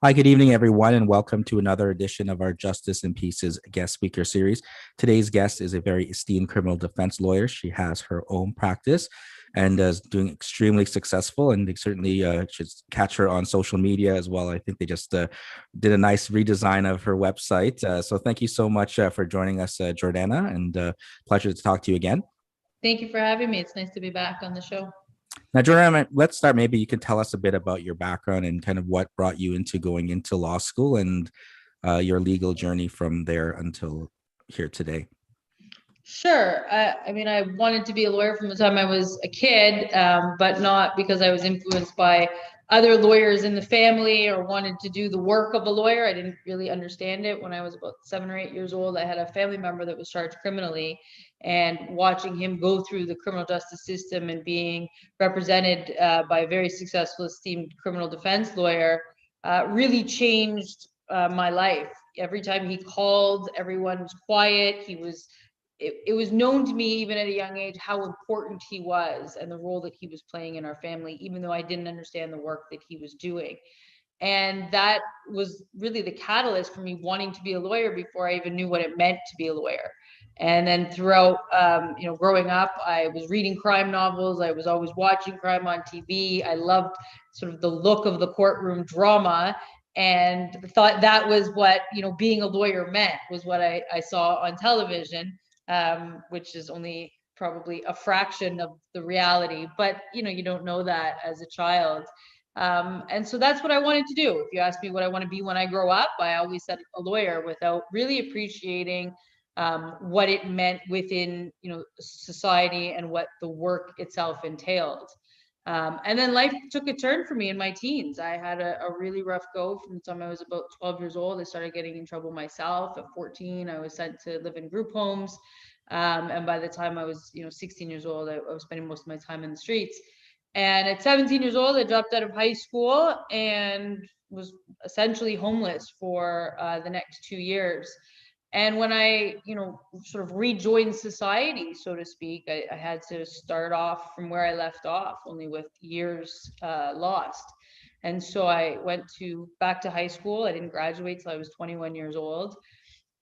Hi, good evening, everyone, and welcome to another edition of our Justice and Pieces guest speaker series. Today's guest is a very esteemed criminal defense lawyer. She has her own practice and is doing extremely successful. And they certainly should catch her on social media as well. I think they just did a nice redesign of her website. So thank you so much for joining us, Jordana, and pleasure to talk to you again. Thank you for having me. It's nice to be back on the show. Now, Jordan, let's start. Maybe you can tell us a bit about your background and kind of what brought you into going into law school and your legal journey from there until here today. Sure. I wanted to be a lawyer from the time I was a kid, but not because I was influenced by other lawyers in the family or wanted to do the work of a lawyer. I didn't really understand it. When I was about 7 or 8 years old, I had a family member that was charged criminally, and watching him go through the criminal justice system and being represented by a very successful, esteemed criminal defense lawyer really changed my life. Every time he called, everyone was quiet. It was known to me even at a young age how important he was and the role that he was playing in our family, even though I didn't understand the work that he was doing. And that was really the catalyst for me wanting to be a lawyer before I even knew what it meant to be a lawyer. And then throughout, growing up, I was reading crime novels. I was always watching crime on TV. I loved sort of the look of the courtroom drama, and thought that was what, being a lawyer meant, was what I saw on television, which is only probably a fraction of the reality. But, you don't know that as a child. And so that's what I wanted to do. If you ask me what I want to be when I grow up, I always said a lawyer, without really appreciating what it meant within, society and what the work itself entailed. And then life took a turn for me in my teens. I had a really rough go from the time I was about 12 years old. I started getting in trouble myself. At 14, I was sent to live in group homes. And by the time I was, 16 years old, I was spending most of my time in the streets. And at 17 years old, I dropped out of high school and was essentially homeless for the next 2 years. And when I, sort of rejoined society, so to speak, I had to start off from where I left off, only with years lost. And so I went back to high school. I didn't graduate till I was 21 years old.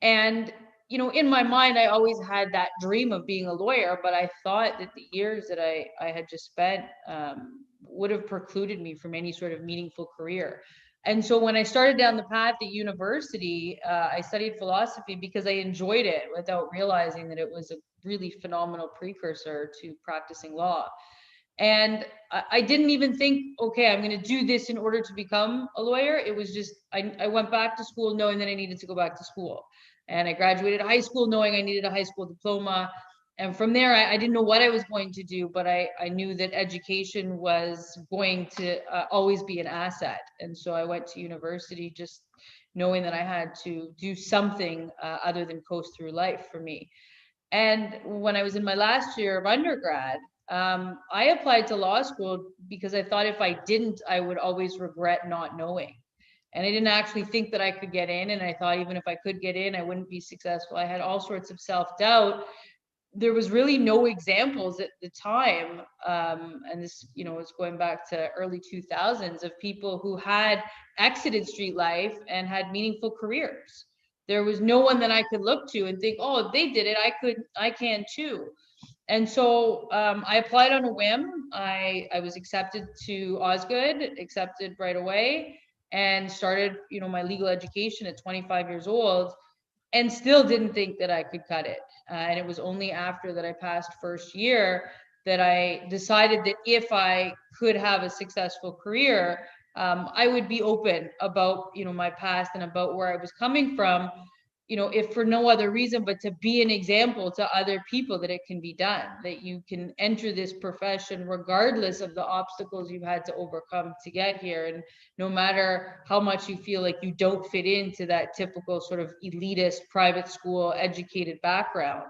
And, in my mind, I always had that dream of being a lawyer, but I thought that the years that I had just spent would have precluded me from any sort of meaningful career. And so when I started down the path at university, I studied philosophy because I enjoyed it, without realizing that it was a really phenomenal precursor to practicing law. And I didn't even think, okay, I'm going to do this in order to become a lawyer. It was just, I went back to school knowing that I needed to go back to school. And I graduated high school knowing I needed a high school diploma. And from there, I didn't know what I was going to do, but I knew that education was going to always be an asset. And so I went to university just knowing that I had to do something other than coast through life for me. And when I was in my last year of undergrad, I applied to law school because I thought if I didn't, I would always regret not knowing. And I didn't actually think that I could get in. And I thought even if I could get in, I wouldn't be successful. I had all sorts of self-doubt. There was really no examples at the time, and this, was going back to early 2000s, of people who had exited street life and had meaningful careers. There was no one that I could look to and think, oh, if they did it, I can too. And so I applied on a whim. I was accepted to Osgood, accepted right away, and started, my legal education at 25 years old, and still didn't think that I could cut it. And it was only after that I passed first year that I decided that if I could have a successful career, I would be open about, my past and about where I was coming from, if for no other reason but to be an example to other people that it can be done, that you can enter this profession regardless of the obstacles you've had to overcome to get here. And no matter how much you feel like you don't fit into that typical sort of elitist private school educated background,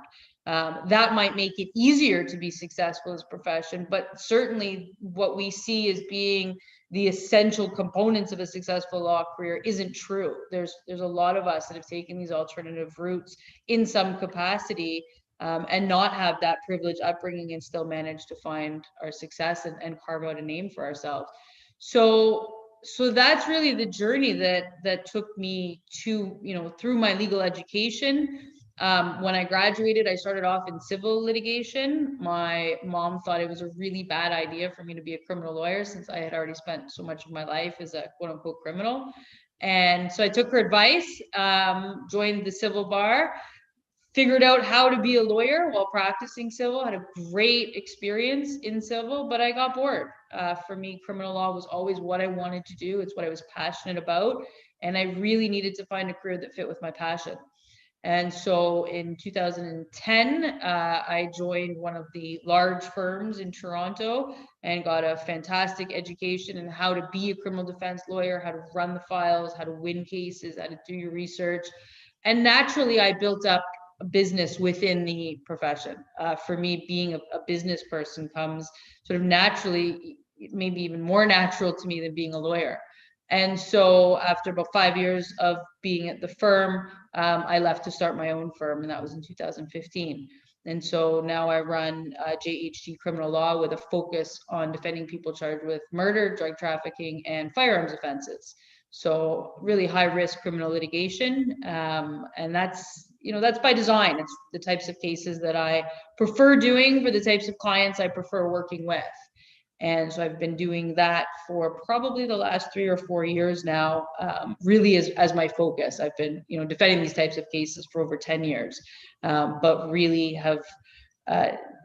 that might make it easier to be successful as a profession. But certainly what we see as being the essential components of a successful law career isn't true. There's a lot of us that have taken these alternative routes in some capacity, and not have that privileged upbringing and still manage to find our success and carve out a name for ourselves. So so that's really the journey that took me to, through my legal education. When I graduated, I started off in civil litigation. My mom thought it was a really bad idea for me to be a criminal lawyer since I had already spent so much of my life as a quote unquote criminal. And so I took her advice, joined the civil bar, figured out how to be a lawyer while practicing civil, had a great experience in civil, but I got bored. For me, criminal law was always what I wanted to do. It's what I was passionate about. And I really needed to find a career that fit with my passion. And so in 2010, I joined one of the large firms in Toronto and got a fantastic education in how to be a criminal defense lawyer, how to run the files, how to win cases, how to do your research. And naturally, I built up a business within the profession. For me, being a business person comes sort of naturally, maybe even more natural to me than being a lawyer. And so after about 5 years of being at the firm, I left to start my own firm, and that was in 2015. And so now I run JHG Criminal Law with a focus on defending people charged with murder, drug trafficking, and firearms offenses. So really high risk criminal litigation. And that's by design. It's the types of cases that I prefer doing for the types of clients I prefer working with. And so I've been doing that for probably the last 3 or 4 years now, really as my focus. I've been, defending these types of cases for over 10 years, but really have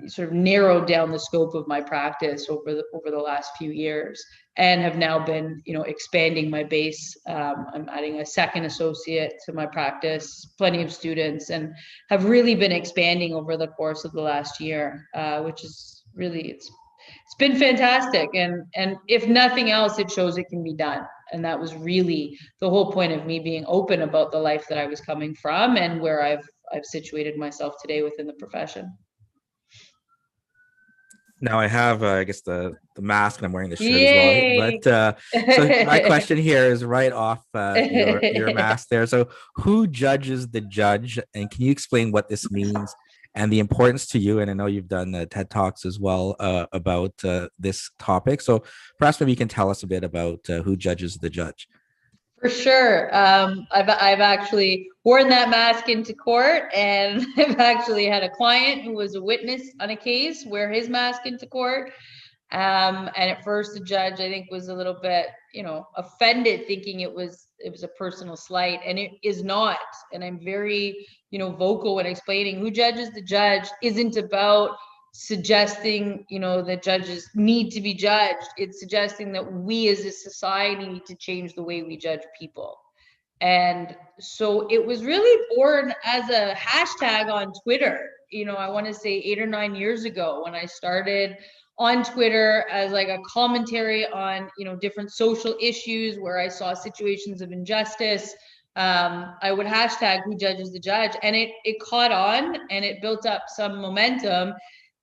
sort of narrowed down the scope of my practice over the last few years, and have now been, expanding my base. I'm adding a second associate to my practice, plenty of students, and have really been expanding over the course of the last year, which is really, it's been fantastic. And if nothing else, it shows it can be done. And that was really the whole point of me being open about the life that I was coming from and where I've situated myself today within the profession. Now I have, I guess, the mask, and I'm wearing the shirt as well. Yay! But so my question here is right off your mask there. So who judges the judge, and can you explain what this means and the importance to you? And I know you've done TED Talks as well about this topic. So perhaps maybe you can tell us a bit about who judges the judge. For sure. I've actually worn that mask into court, and I've actually had a client who was a witness on a case wear his mask into court. And at first the judge, I think, was a little bit, offended, thinking it was a personal slight, and it is not. And I'm very, vocal when explaining who judges the judge isn't about suggesting, that judges need to be judged. It's suggesting that we as a society need to change the way we judge people. And so it was really born as a hashtag on Twitter. I want to say 8 or 9 years ago, when I started on Twitter as like a commentary on, different social issues where I saw situations of injustice. I would hashtag who judges the judge, and it caught on, and it built up some momentum.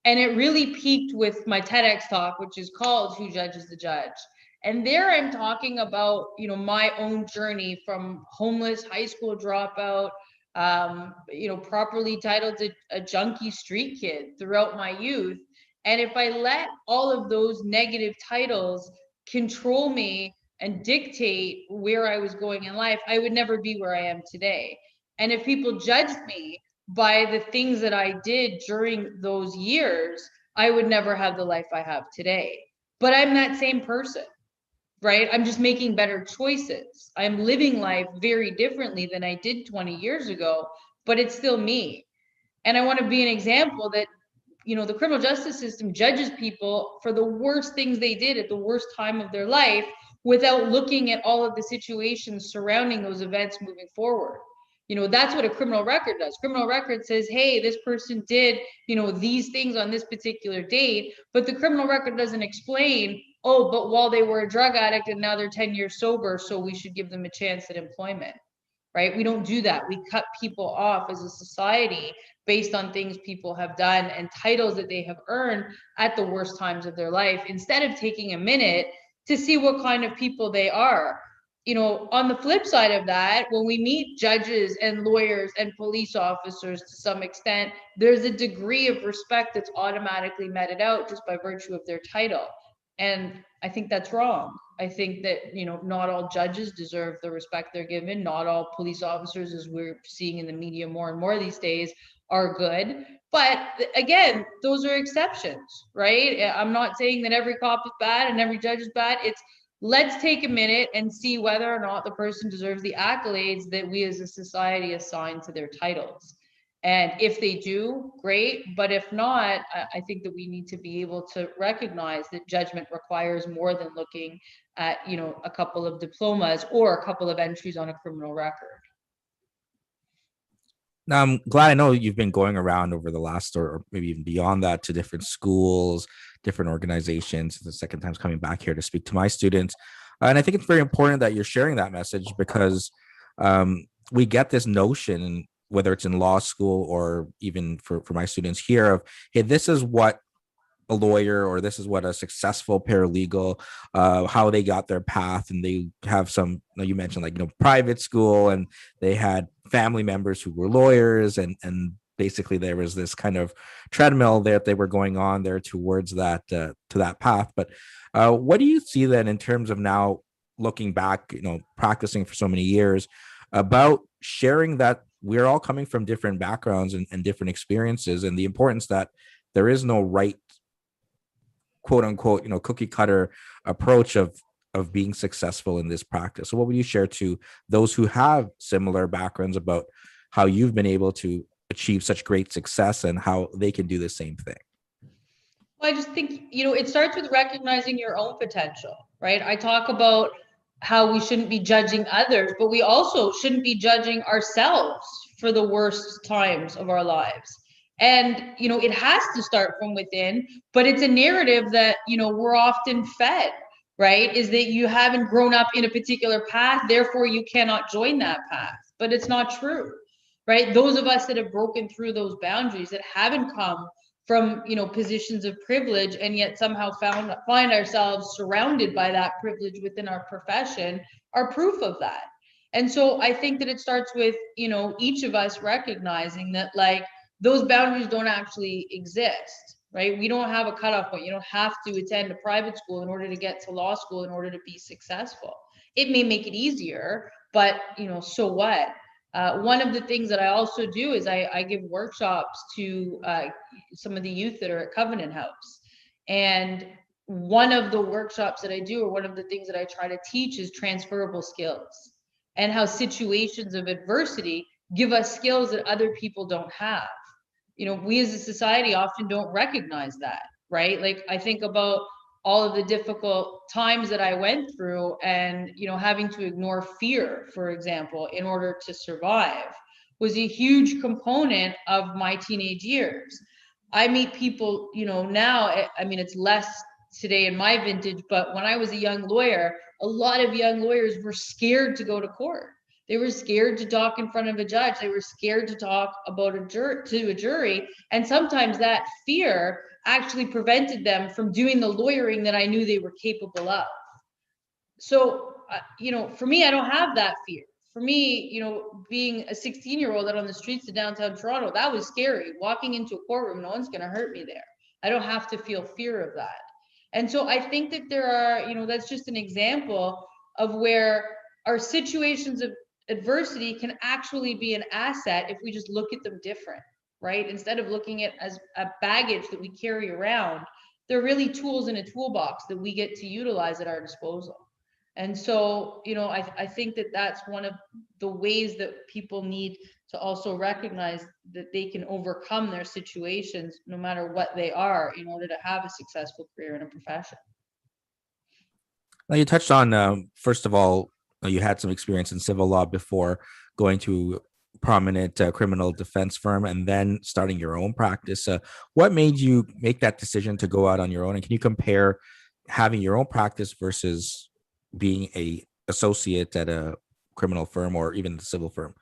And it really peaked with my TEDx talk, which is called Who Judges the Judge? And there I'm talking about, my own journey from homeless high school dropout, properly titled a junkie street kid throughout my youth. And if I let all of those negative titles control me and dictate where I was going in life, I would never be where I am today. And if people judged me by the things that I did during those years, I would never have the life I have today. But I'm that same person, right? I'm just making better choices. I'm living life very differently than I did 20 years ago, but it's still me. And I want to be an example that, the criminal justice system judges people for the worst things they did at the worst time of their life without looking at all of the situations surrounding those events moving forward. That's what a criminal record does. Criminal record says, hey, this person did, these things on this particular date, but the criminal record doesn't explain, oh, but while they were a drug addict and now they're 10 years sober, so we should give them a chance at employment, right? We don't do that. We cut people off as a society based on things people have done and titles that they have earned at the worst times of their life, instead of taking a minute to see what kind of people they are. On the flip side of that, when we meet judges and lawyers and police officers, to some extent, there's a degree of respect that's automatically meted out just by virtue of their title. And I think that's wrong. I think that, not all judges deserve the respect they're given. Not all police officers, as we're seeing in the media more and more these days, are good. But again, those are exceptions, right? I'm not saying that every cop is bad and every judge is bad. It's, let's take a minute and see whether or not the person deserves the accolades that we as a society assign to their titles. And if they do, great. But if not, I think that we need to be able to recognize that judgment requires more than looking at, a couple of diplomas or a couple of entries on a criminal record. Now, I'm glad I know you've been going around over the last, or maybe even beyond that, to different schools, different organizations. The second time's coming back here to speak to my students. And I think it's very important that you're sharing that message because we get this notion, whether it's in law school or even for my students here, of, hey, this is what a lawyer, or this is what a successful paralegal, how they got their path. And they have some, you mentioned, like, private school, and they had family members who were lawyers, and basically there was this kind of treadmill that they were going on there towards that, to that path. But what do you see then in terms of now looking back, practicing for so many years, about sharing that we're all coming from different backgrounds and different experiences, and the importance that there is no right, quote unquote, cookie cutter approach of being successful in this practice? So what would you share to those who have similar backgrounds about how you've been able to achieve such great success and how they can do the same thing? Well, I just think, it starts with recognizing your own potential, right? I talk about how we shouldn't be judging others, but we also shouldn't be judging ourselves for the worst times of our lives. And, it has to start from within, but it's a narrative that, we're often fed, right? Is that you haven't grown up in a particular path, therefore you cannot join that path. But it's not true, right? Those of us that have broken through those boundaries, that haven't come from, positions of privilege, and yet somehow find ourselves surrounded by that privilege within our profession, are proof of that. And so I think that it starts with, each of us recognizing that, like, those boundaries don't actually exist, right? We don't have a cutoff point. You don't have to attend a private school in order to get to law school in order to be successful. It may make it easier, but, so what? One of the things that I also do is I give workshops to some of the youth that are at Covenant House. And one of the workshops that I do, or one of the things that I try to teach, is transferable skills, and how situations of adversity give us skills that other people don't have. We as a society often don't recognize that, right? Like, I think about all of the difficult times that I went through, and, having to ignore fear, for example, in order to survive, was a huge component of my teenage years. I meet people, now, I mean, it's less today in my vintage, but when I was a young lawyer, a lot of young lawyers were scared to go to court. They were scared to talk in front of a judge. They were scared to talk about to a jury. And sometimes that fear actually prevented them from doing the lawyering that I knew they were capable of. So, for me, I don't have that fear. For me, being a 16-year-old out on the streets of downtown Toronto, that was scary. Walking into a courtroom, no one's going to hurt me there. I don't have to feel fear of that. And so I think that there are, that's just an example of where our situations of adversity can actually be an asset if we just look at them different, right? Instead of looking at as a baggage that we carry around, they're really tools in a toolbox that we get to utilize at our disposal. And so, I think that that's one of the ways that people need to also recognize that they can overcome their situations, no matter what they are, in order to have a successful career in a profession. Now, you touched on, first of all, you had some experience in civil law before going to a prominent criminal defense firm and then starting your own practice. What made you make that decision to go out on your own? And can you compare having your own practice versus being a associate at a criminal firm or even the civil firm?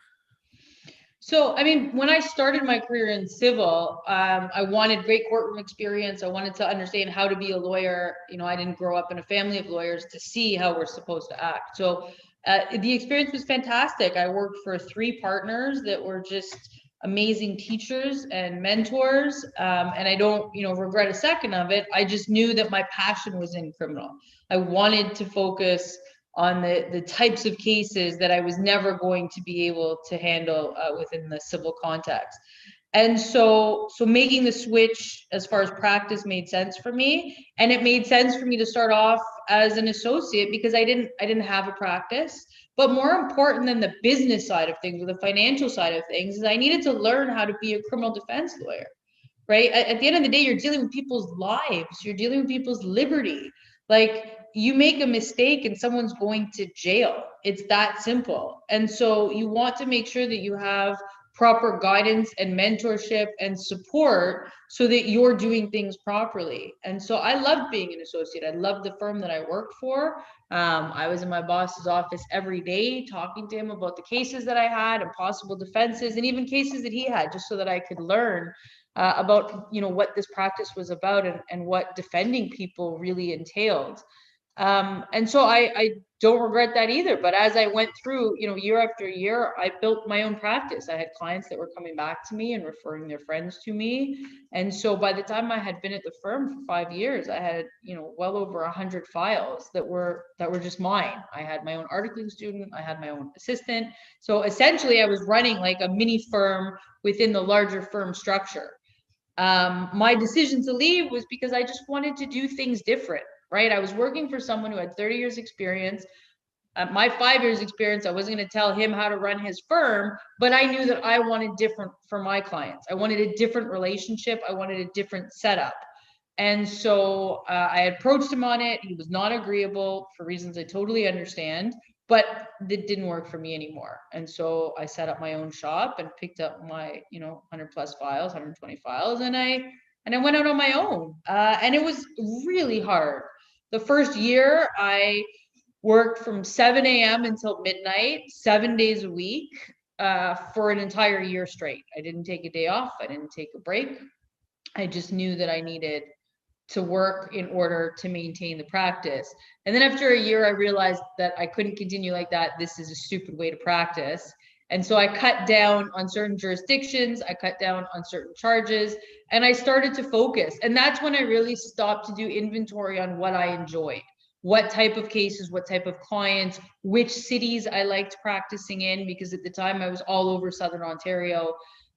So, I mean, when I started my career in civil, I wanted great courtroom experience. I wanted to understand how to be a lawyer. I didn't grow up in a family of lawyers to see how we're supposed to act. So the experience was fantastic. I worked for 3 partners that were just amazing teachers and mentors. And I don't, regret a second of it. I just knew that my passion was in criminal. I wanted to focus on the types of cases that I was never going to be able to handle within the civil context. And so making the switch as far as practice made sense for me. And it made sense for me to start off as an associate because I didn't have a practice. But more important than the business side of things or the financial side of things is I needed to learn how to be a criminal defense lawyer, right? At the end of the day, you're dealing with people's lives, you're dealing with people's liberty. Like, you make a mistake and someone's going to jail. It's that simple. And so you want to make sure that you have proper guidance and mentorship and support so that you're doing things properly. And so I loved being an associate. I loved the firm that I worked for. I was in my boss's office every day talking to him about the cases that I had and possible defenses and even cases that he had, just so that I could learn about what this practice was about and what defending people really entailed. And so I don't regret that either. But as I went through, year after year, I built my own practice. I had clients that were coming back to me and referring their friends to me. And so by the time I had been at the firm for 5 years, I had, well over 100 files that were just mine. I had my own articling student, I had my own assistant. So essentially I was running like a mini firm within the larger firm structure. My decision to leave was because I just wanted to do things different, right? I was working for someone who had 30 years experience. At my 5 years experience, I wasn't going to tell him how to run his firm, but I knew that I wanted different for my clients. I wanted a different relationship. I wanted a different setup. And so I approached him on it. He was not agreeable for reasons I totally understand, but it didn't work for me anymore. And so I set up my own shop and picked up my, 100 plus files, 120 files, and I went out on my own. And it was really hard. The first year, I worked from 7 a.m. until midnight, 7 days a week, for an entire year straight. I didn't take a day off. I didn't take a break. I just knew that I needed to work in order to maintain the practice. And then after a year, I realized that I couldn't continue like that. This is a stupid way to practice. And so I cut down on certain jurisdictions, I cut down on certain charges, and I started to focus. And that's when I really stopped to do inventory on what I enjoyed, what type of cases, what type of clients, which cities I liked practicing in, because at the time I was all over Southern Ontario.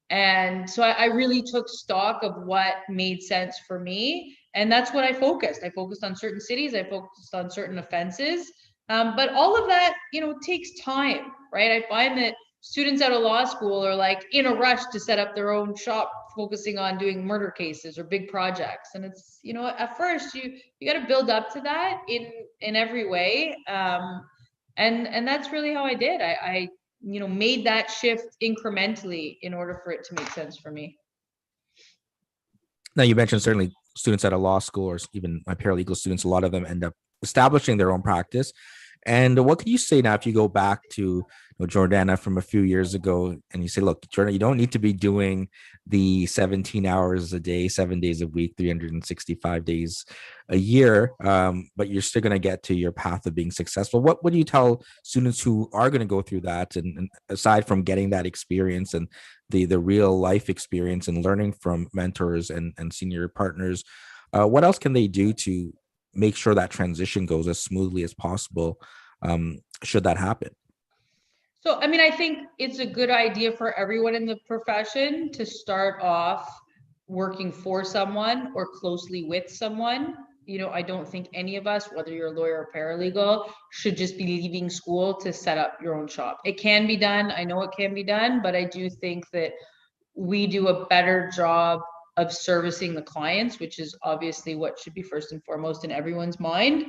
And so I really took stock of what made sense for me. And that's what I focused. I focused on certain cities. I focused on certain offenses. But all of that, takes time, right? I find that students out of law school are like in a rush to set up their own shop, focusing on doing murder cases or big projects. And it's, at first you got to build up to that in every way. And that's really how I did. I made that shift incrementally in order for it to make sense for me. Now, you mentioned certainly students at a law school or even my paralegal students, a lot of them end up establishing their own practice. And what could you say now if you go back to Jordana from a few years ago and you say, look, Jordana, you don't need to be doing the 17 hours a day, 7 days a week, 365 days a year, but you're still going to get to your path of being successful. What would you tell students who are going to go through that? And aside from getting that experience and the real life experience and learning from mentors and senior partners, what else can they do to make sure that transition goes as smoothly as possible, should that happen? So, I think it's a good idea for everyone in the profession to start off working for someone or closely with someone. I don't think any of us, whether you're a lawyer or paralegal, should just be leaving school to set up your own shop. It can be done. I know it can be done, but I do think that we do a better job of servicing the clients, which is obviously what should be first and foremost in everyone's mind,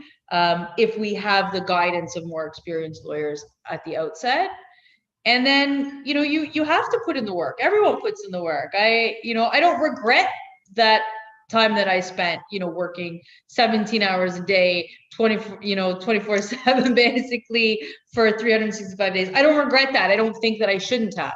if we have the guidance of more experienced lawyers at the outset. And then, you have to put in the work. Everyone puts in the work. I don't regret that time that I spent, working 17 hours a day, 24/7 basically for 365 days. I don't regret that. I don't think that I shouldn't have.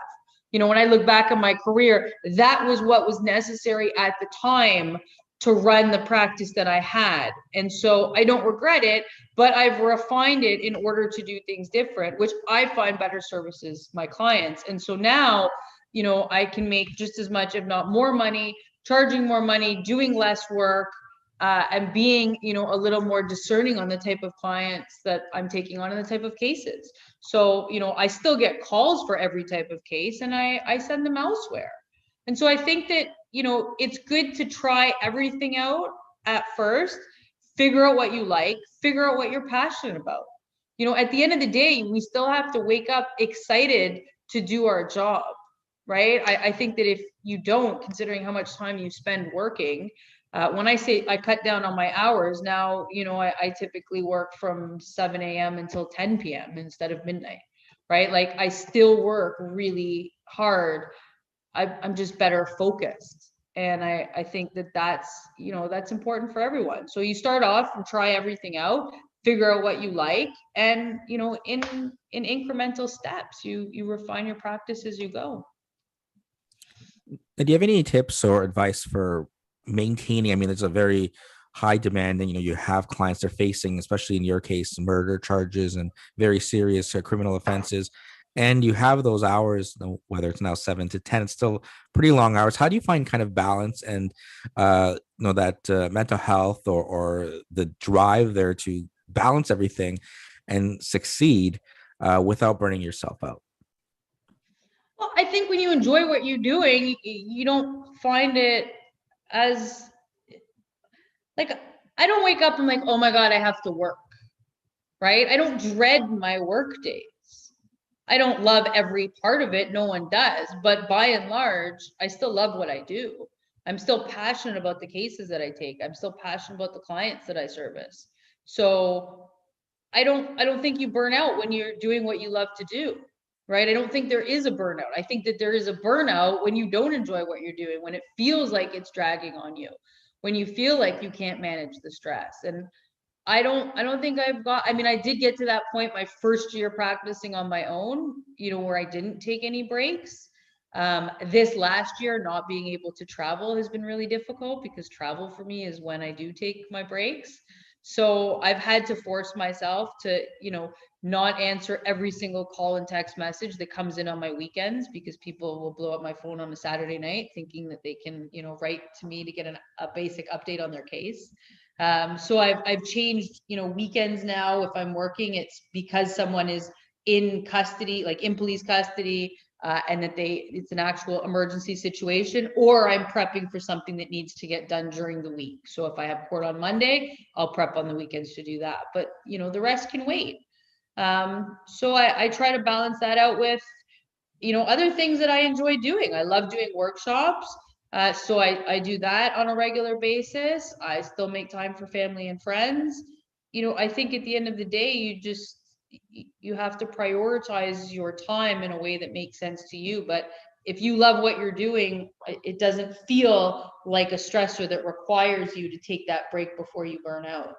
When I look back on my career, that was what was necessary at the time to run the practice that I had. And so I don't regret it, but I've refined it in order to do things different, which I find better services my clients. And so now, I can make just as much, if not more money, charging more money, doing less work, and being, a little more discerning on the type of clients that I'm taking on and the type of cases. So, I still get calls for every type of case, and I send them elsewhere. And so I think that, it's good to try everything out at first, figure out what you like, figure out what you're passionate about. At the end of the day, we still have to wake up excited to do our job, right? I think that if you don't, considering how much time you spend working, when I say I cut down on my hours now, I typically work from 7 a.m. until 10 p.m. instead of midnight, right? Like I still work really hard. I'm just better focused. And I think that that's important for everyone. So you start off and try everything out, figure out what you like, and in incremental steps, you refine your practice as you go. Do you have any tips or advice for maintaining? I mean, there's a very high demand, and you have clients they're facing, especially in your case, murder charges and very serious criminal offenses, and you have those hours, whether it's now 7 to 10, it's still pretty long hours. How do you find kind of balance and that mental health or the drive there to balance everything and succeed without burning yourself out? Well, I think when you enjoy what you're doing, you don't find it as like, I don't wake up and like, oh my God, I have to work, right? I don't dread my work days. I don't love every part of it. No one does. But by and large, I still love what I do. I'm still passionate about the cases that I take. I'm still passionate about the clients that I service. So I don't think you burn out when you're doing what you love to do, right? I don't think there is a burnout. I think that there is a burnout when you don't enjoy what you're doing, when it feels like it's dragging on you, when you feel like you can't manage the stress. And I don't think I mean, I did get to that point my first year practicing on my own, where I didn't take any breaks. This last year, not being able to travel has been really difficult because travel for me is when I do take my breaks. So I've had to force myself to, not answer every single call and text message that comes in on my weekends, because people will blow up my phone on a Saturday night thinking that they can, write to me to get a basic update on their case. So I've changed, weekends now. If I'm working, it's because someone is in custody, like in police custody, and that it's an actual emergency situation, or I'm prepping for something that needs to get done during the week. So if I have court on Monday, I'll prep on the weekends to do that. But the rest can wait. So I try to balance that out with, other things that I enjoy doing. I love doing workshops. So I do that on a regular basis. I still make time for family and friends. I think at the end of the day, you have to prioritize your time in a way that makes sense to you. But if you love what you're doing, it doesn't feel like a stressor that requires you to take that break before you burn out.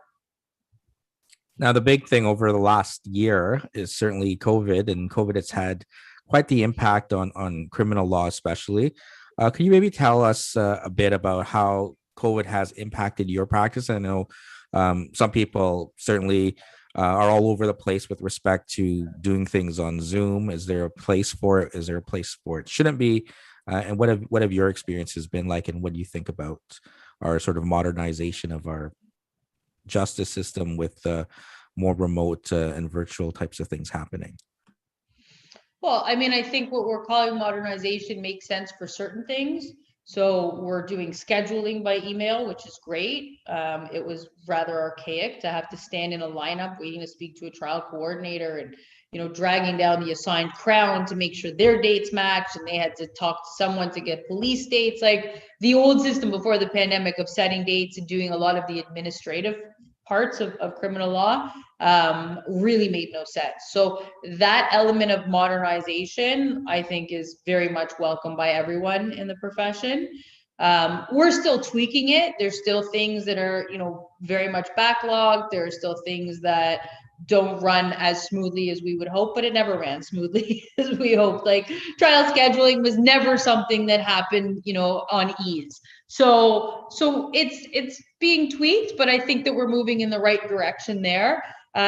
Now, the big thing over the last year is certainly COVID, and COVID has had quite the impact on criminal law, especially. Can you maybe tell us a bit about how COVID has impacted your practice? I know some people certainly are all over the place with respect to doing things on Zoom. Is there a place for it? Is there a place for it shouldn't be? And what have your experiences been like, and what do you think about our sort of modernization of our justice system with more remote and virtual types of things happening? Well, I mean, I think what we're calling modernization makes sense for certain things. So we're doing scheduling by email, which is great. It was rather archaic to have to stand in a lineup waiting to speak to a trial coordinator and, dragging down the assigned crown to make sure their dates matched, and they had to talk to someone to get police dates. Like the old system before the pandemic of setting dates and doing a lot of the administrative parts of criminal law really made no sense. So that element of modernization, I think, is very much welcomed by everyone in the profession. We're still tweaking it. There's still things that are, very much backlogged. There are still things that don't run as smoothly as we would hope, but it never ran smoothly as we hoped. Like trial scheduling was never something that happened, on ease. So it's being tweaked, but I think that we're moving in the right direction there.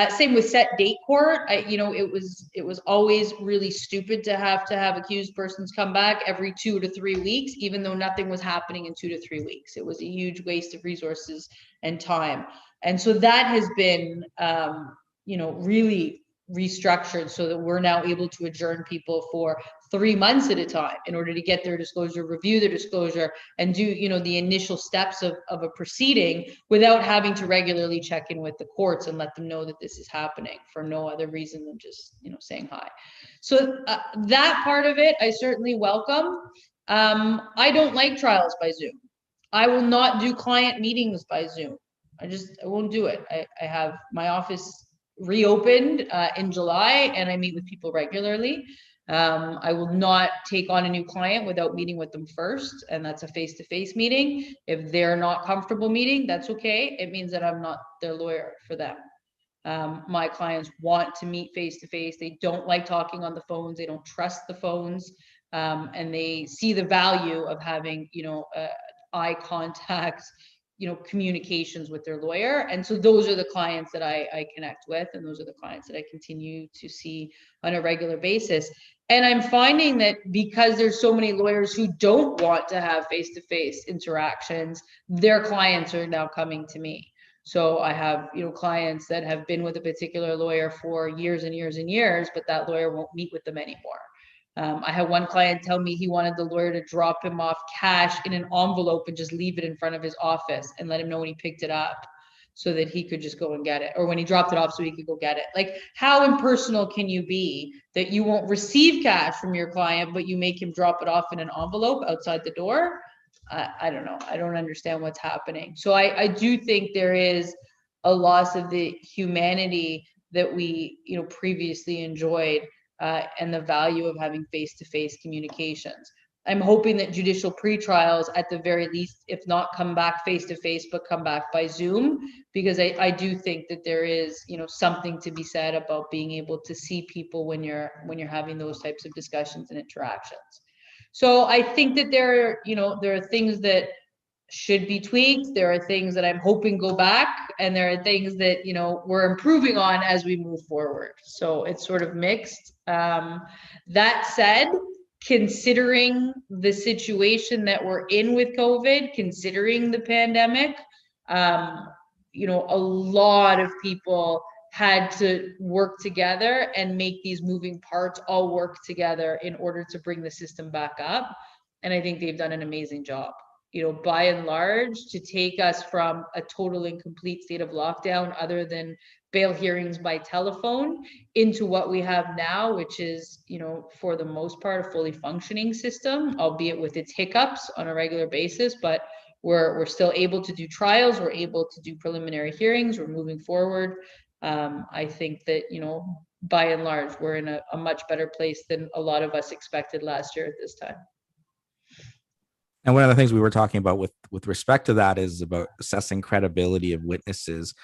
Same with set date court. It was always really stupid to have accused persons come back every 2 to 3 weeks, even though nothing was happening in 2 to 3 weeks. It was a huge waste of resources and time. And so that has been, really restructured so that we're now able to adjourn people for 3 months at a time in order to get their disclosure, review their disclosure, and do, the initial steps of a proceeding without having to regularly check in with the courts and let them know that this is happening for no other reason than just, saying hi. So that part of it, I certainly welcome. I don't like trials by Zoom. I will not do client meetings by Zoom. I won't do it. I have my office reopened in July, and I meet with people regularly. I will not take on a new client without meeting with them first, and that's a face-to-face meeting. If they're not comfortable meeting, that's okay. It means that I'm not their lawyer for them. My clients want to meet face-to-face. They don't like talking on the phones. They don't trust the phones, and they see the value of having, eye contact, communications with their lawyer. And so those are the clients that I connect with, and those are the clients that I continue to see on a regular basis. And I'm finding that because there's so many lawyers who don't want to have face-to-face interactions, their clients are now coming to me. So I have, clients that have been with a particular lawyer for years and years and years, but that lawyer won't meet with them anymore. I had one client tell me he wanted the lawyer to drop him off cash in an envelope and just leave it in front of his office and let him know when he picked it up so that he could just go and get it, or when he dropped it off so he could go get it. Like, how impersonal can you be that you won't receive cash from your client, but you make him drop it off in an envelope outside the door? I don't know. I don't understand what's happening. So I do think there is a loss of the humanity that we, previously enjoyed, and the value of having face-to-face communications. I'm hoping that judicial pretrials, at the very least, if not come back face-to-face, but come back by Zoom, because I do think that there is, something to be said about being able to see people when you're having those types of discussions and interactions. So I think that there are things that should be tweaked. There are things that I'm hoping go back, and there are things that, we're improving on as we move forward. So it's sort of mixed. That said, considering the situation that we're in with COVID, considering the pandemic, a lot of people had to work together and make these moving parts all work together in order to bring the system back up. And I think they've done an amazing job. By and large, to take us from a total and complete state of lockdown, other than bail hearings by telephone, into what we have now, which is, for the most part, a fully functioning system, albeit with its hiccups on a regular basis. But we're still able to do trials. We're able to do preliminary hearings. We're moving forward. I think that, by and large, we're in a much better place than a lot of us expected last year at this time. And one of the things we were talking about with respect to that is about assessing credibility of witnesses.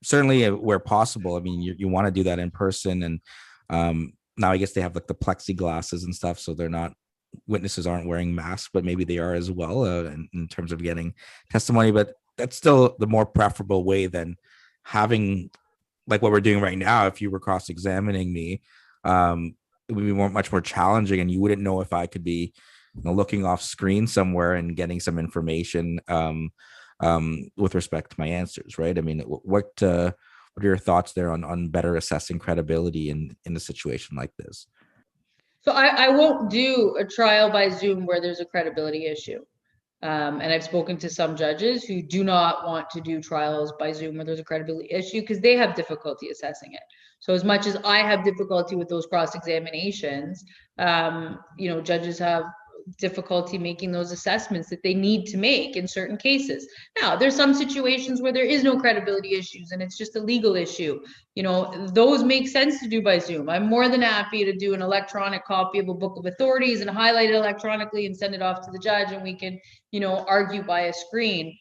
Certainly where possible. I mean, you want to do that in person. And now I guess they have like the plexiglasses and stuff, so witnesses aren't wearing masks, but maybe they are as well in terms of getting testimony. But that's still the more preferable way than having like what we're doing right now. If you were cross-examining me, it would be much more challenging, and you wouldn't know if I could be looking off screen somewhere and getting some information with respect to my answers, right? I mean, what are your thoughts there on better assessing credibility in a situation like this? So I won't do a trial by Zoom where there's a credibility issue. And I've spoken to some judges who do not want to do trials by Zoom where there's a credibility issue because they have difficulty assessing it. So as much as I have difficulty with those cross-examinations, judges have difficulty making those assessments that they need to make in certain cases. Now, there's some situations where there is no credibility issues and it's just a legal issue. Those make sense to do by Zoom. I'm more than happy to do an electronic copy of a book of authorities and highlight it electronically and send it off to the judge, and we can, argue by a screen.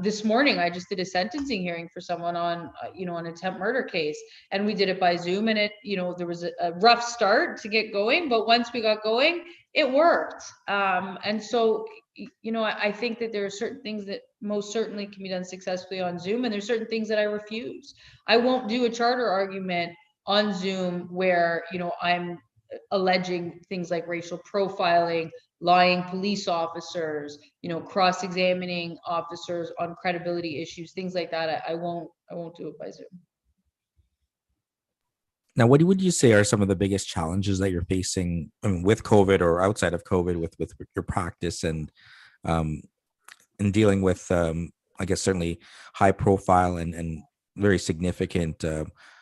This morning, I just did a sentencing hearing for someone on, an attempt murder case, and we did it by Zoom, and it, there was a rough start to get going, but once we got going, it worked. And so, I think that there are certain things that most certainly can be done successfully on Zoom, and there's certain things that I refuse. I won't do a charter argument on Zoom where, I'm alleging things like racial profiling, lying police officers, cross-examining officers on credibility issues, things like that. I won't do it by Zoom. Now, what would you say are some of the biggest challenges that you're facing, I mean, with COVID or outside of COVID with your practice um, and dealing with, I guess, certainly high profile and very significant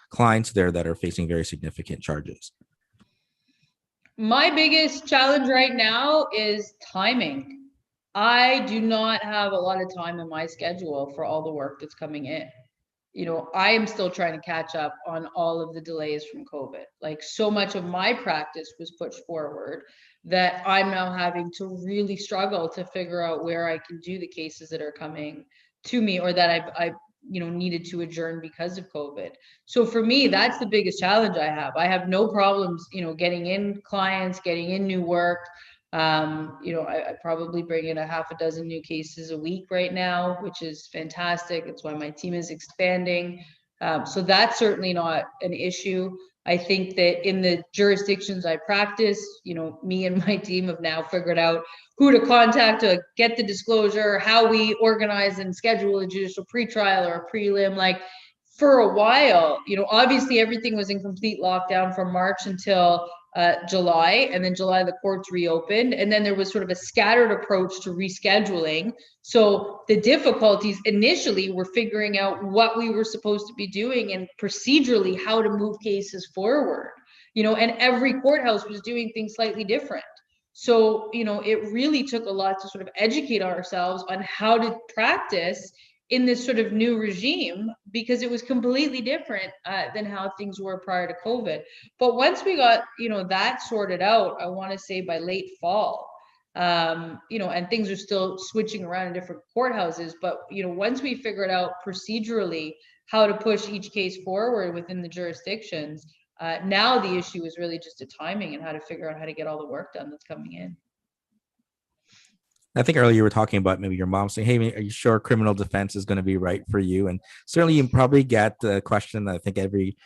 clients there that are facing very significant charges? My biggest challenge right now is timing. I do not have a lot of time in my schedule for all the work that's coming in. I am still trying to catch up on all of the delays from COVID. Like, so much of my practice was pushed forward that I'm now having to really struggle to figure out where I can do the cases that are coming to me, or that I've needed to adjourn because of COVID. So for me, that's the biggest challenge I have. I have no problems, getting in clients, getting in new work. I probably bring in a half a dozen new cases a week right now, which is fantastic. It's why my team is expanding. So that's certainly not an issue. I think that in the jurisdictions I practice, me and my team have now figured out who to contact to get the disclosure, how we organize and schedule a judicial pretrial or a prelim. Like, for a while, obviously everything was in complete lockdown from March until July, and then July the courts reopened, and then there was sort of a scattered approach to rescheduling. So the difficulties initially were figuring out what we were supposed to be doing and procedurally how to move cases forward, and every courthouse was doing things slightly different. So, it really took a lot to sort of educate ourselves on how to practice in this sort of new regime, because it was completely different than how things were prior to COVID. But once we got, that sorted out, I want to say by late fall, and things are still switching around in different courthouses. But, once we figured out procedurally how to push each case forward within the jurisdictions, now the issue is really just a timing and how to figure out how to get all the work done that's coming in. I think earlier you were talking about maybe your mom saying, "Hey, are you sure criminal defense is going to be right for you?" And certainly, you probably get the question that I think every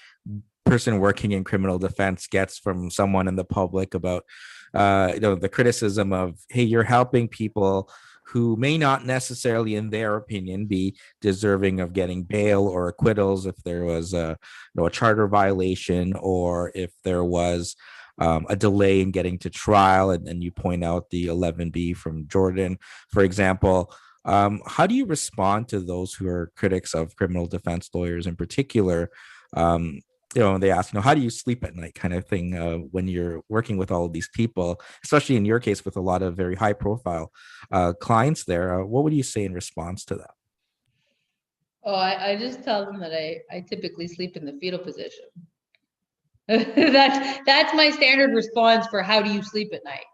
person working in criminal defense gets from someone in the public about, the criticism of, "Hey, you're helping people who may not necessarily, in their opinion, be deserving of getting bail or acquittals if there was a charter violation, or if there was." A delay in getting to trial, and you point out the 11B from Jordan, for example. How do you respond to those who are critics of criminal defense lawyers in particular? They ask, how do you sleep at night, kind of thing, when you're working with all of these people, especially in your case with a lot of very high profile clients there. What would you say in response to that? Oh, I just tell them that I typically sleep in the fetal position. That's my standard response for how do you sleep at night.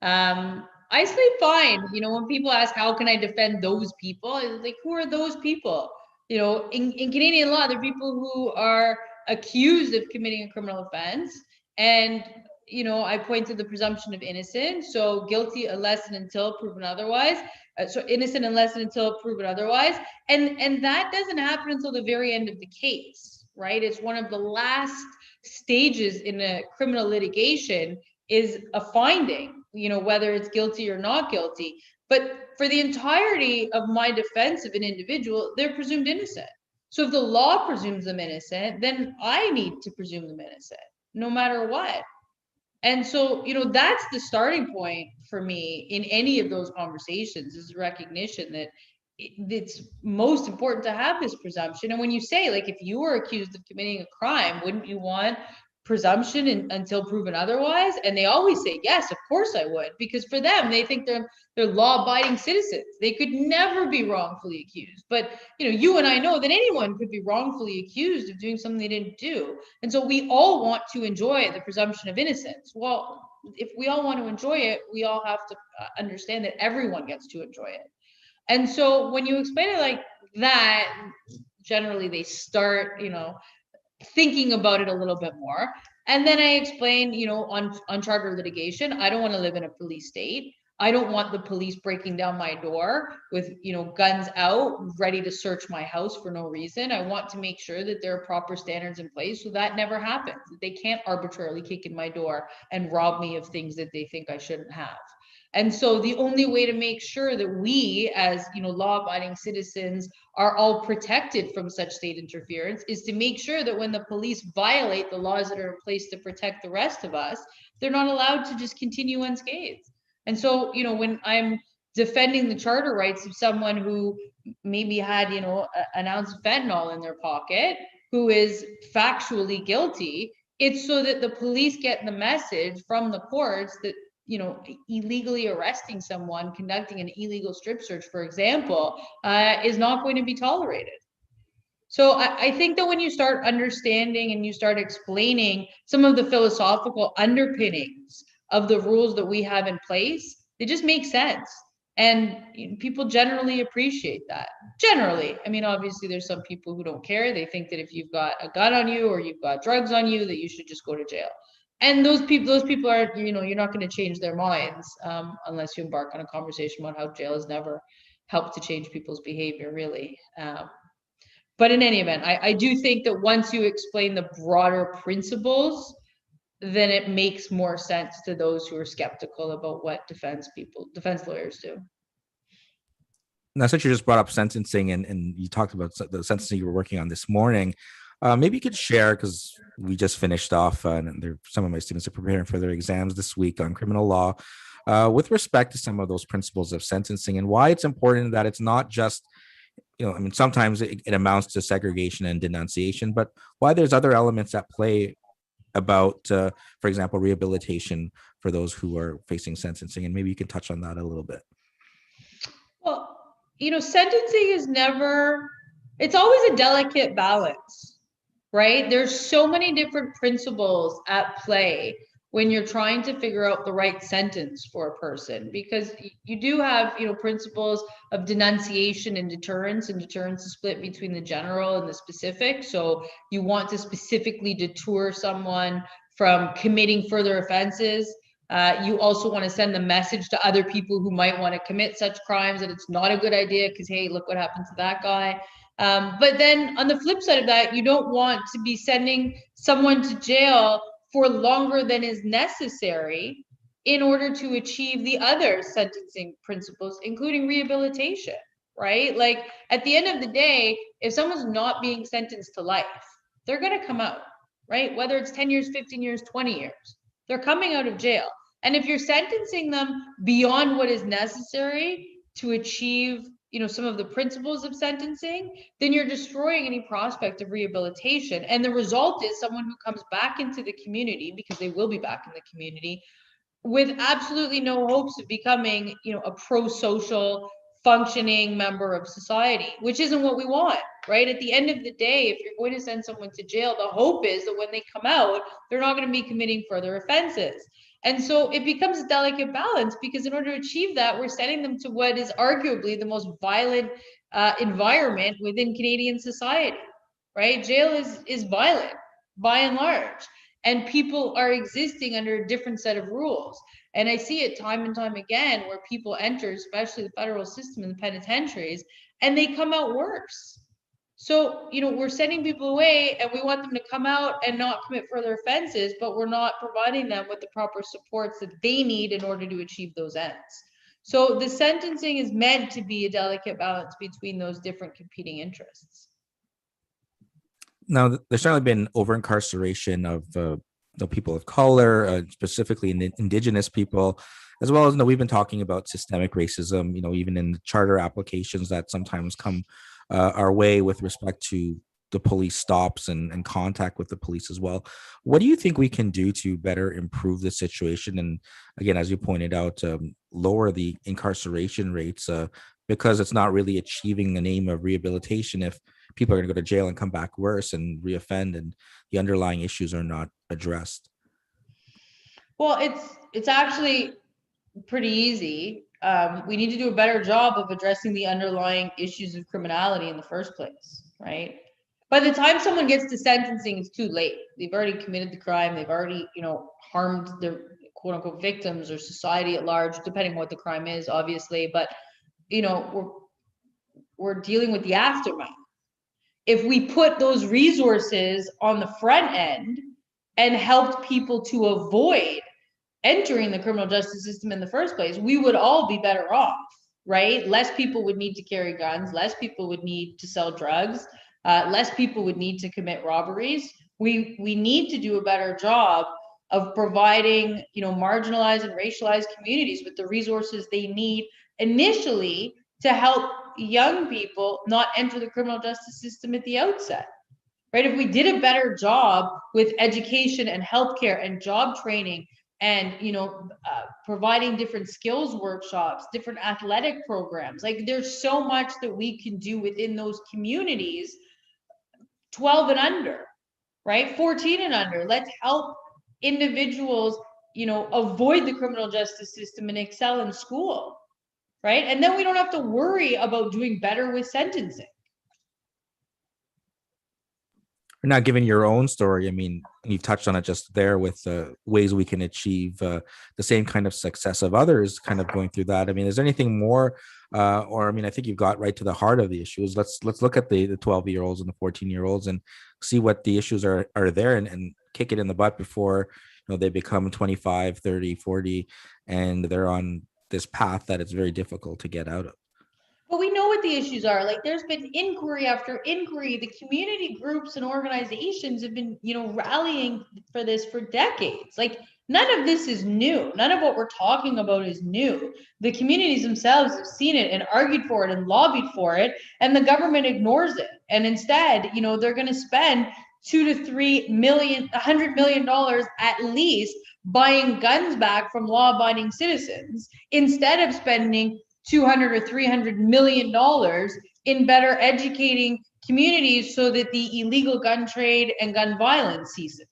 I sleep fine. When people ask how can I defend those people, it's like, who are those people? In Canadian law, there are people who are accused of committing a criminal offense, and I point to the presumption of innocence. So guilty unless and until proven otherwise. So innocent unless and until proven otherwise, and that doesn't happen until the very end of the case, right? It's one of the last stages in a criminal litigation is a finding, whether it's guilty or not guilty. But for the entirety of my defense of an individual, they're presumed innocent. So if the law presumes them innocent, then I need to presume them innocent, no matter what. And so, that's the starting point for me in any of those conversations, is recognition that it's most important to have this presumption. And when you say, like, if you were accused of committing a crime, wouldn't you want presumption until proven otherwise? And they always say, yes, of course I would, because for them, they think they're law-abiding citizens. They could never be wrongfully accused. But you and I know that anyone could be wrongfully accused of doing something they didn't do. And so we all want to enjoy the presumption of innocence. Well, if we all want to enjoy it, we all have to understand that everyone gets to enjoy it. And so when you explain it like that, generally they start, thinking about it a little bit more. And then I explain, on charter litigation, I don't want to live in a police state. I don't want the police breaking down my door with, guns out, ready to search my house for no reason. I want to make sure that there are proper standards in place so that never happens. They can't arbitrarily kick in my door and rob me of things that they think I shouldn't have. And so the only way to make sure that we, as law-abiding citizens, are all protected from such state interference is to make sure that when the police violate the laws that are in place to protect the rest of us, they're not allowed to just continue unscathed. And so, when I'm defending the charter rights of someone who maybe had, an ounce of fentanyl in their pocket, who is factually guilty, it's so that the police get the message from the courts that, illegally arresting someone, conducting an illegal strip search, for example, is not going to be tolerated. So I think that when you start understanding and you start explaining some of the philosophical underpinnings of the rules that we have in place, they just make sense. And people generally appreciate that. Generally, I mean, obviously there's some people who don't care. They think that if you've got a gun on you or you've got drugs on you, that you should just go to jail. And those people are, you're not going to change their minds unless you embark on a conversation about how jail has never helped to change people's behavior, really. But in any event, I do think that once you explain the broader principles, then it makes more sense to those who are skeptical about what defense lawyers do. Now, since you just brought up sentencing and you talked about the sentencing you were working on this morning, maybe you could share, because we just finished off and some of my students are preparing for their exams this week on criminal law, with respect to some of those principles of sentencing and why it's important that it's not just, I mean, sometimes it amounts to segregation and denunciation, but why there's other elements at play about, for example, rehabilitation for those who are facing sentencing. And maybe you can touch on that a little bit. Well, sentencing is it's always a delicate balance, right? There's so many different principles at play when you're trying to figure out the right sentence for a person, because you do have, principles of denunciation and deterrence is split between the general and the specific. So you want to specifically deter someone from committing further offenses. You also want to send the message to other people who might want to commit such crimes that it's not a good idea because, hey, look what happened to that guy. But then on the flip side of that, you don't want to be sending someone to jail for longer than is necessary in order to achieve the other sentencing principles, including rehabilitation, right? Like at the end of the day, if someone's not being sentenced to life, they're going to come out, right? Whether it's 10 years, 15 years, 20 years, they're coming out of jail. And if you're sentencing them beyond what is necessary to achieve, some of the principles of sentencing, then you're destroying any prospect of rehabilitation. And the result is someone who comes back into the community, because they will be back in the community, with absolutely no hopes of becoming, a pro-social functioning member of society, which isn't what we want, right? At the end of the day, if you're going to send someone to jail, the hope is that when they come out, they're not going to be committing further offenses. And so it becomes a delicate balance, because in order to achieve that, we're sending them to what is arguably the most violent environment within Canadian society, right? Jail is violent by and large, and people are existing under a different set of rules. And I see it time and time again where people enter, especially the federal system and the penitentiaries, and they come out worse. So, we're sending people away and we want them to come out and not commit further offenses, but we're not providing them with the proper supports that they need in order to achieve those ends. So the sentencing is meant to be a delicate balance between those different competing interests. Now, there's certainly been over incarceration of people of color, specifically Indigenous people, as well as, we've been talking about systemic racism, even in the charter applications that sometimes come our way with respect to the police stops and contact with the police as well. What do you think we can do to better improve the situation? And again, as you pointed out, lower the incarceration rates, because it's not really achieving the aim of rehabilitation if people are going to go to jail and come back worse and reoffend, and the underlying issues are not addressed. Well, it's actually pretty easy. We need to do a better job of addressing the underlying issues of criminality in the first place, right? By the time someone gets to sentencing, it's too late. They've already committed the crime. They've already, harmed their quote unquote victims or society at large, depending on what the crime is, obviously, but we're dealing with the aftermath. If we put those resources on the front end and helped people to avoid entering the criminal justice system in the first place, we would all be better off, right? Less people would need to carry guns, less people would need to sell drugs, less people would need to commit robberies. We need to do a better job of providing, marginalized and racialized communities with the resources they need initially to help young people not enter the criminal justice system at the outset. Right? If we did a better job with education and healthcare and job training and providing different skills workshops, different athletic programs, like there's so much that we can do within those communities. 12 and under, right? 14 and under. Let's help individuals, avoid the criminal justice system and excel in school, right? And then we don't have to worry about doing better with sentencing. Now, given your own story, I mean, you've touched on it just there with ways we can achieve the same kind of success of others kind of going through that. I mean, is there anything more? Or I mean, I think you've got right to the heart of the issues. Let's look at the 12-year-olds and the 14-year-olds and see what the issues are there, and kick it in the butt before they become 25, 30, 40, and they're on this path that it's very difficult to get out of. But we know what the issues are. Like there's been inquiry after inquiry. The community groups and organizations have been, rallying for this for decades. Like none of this is new. None of what we're talking about is new. The communities themselves have seen it and argued for it and lobbied for it, and the government ignores it. And instead, they're going to spend $100 million at least buying guns back from law-abiding citizens instead of spending 200 or 300 million dollars in better educating communities so that the illegal gun trade and gun violence ceases.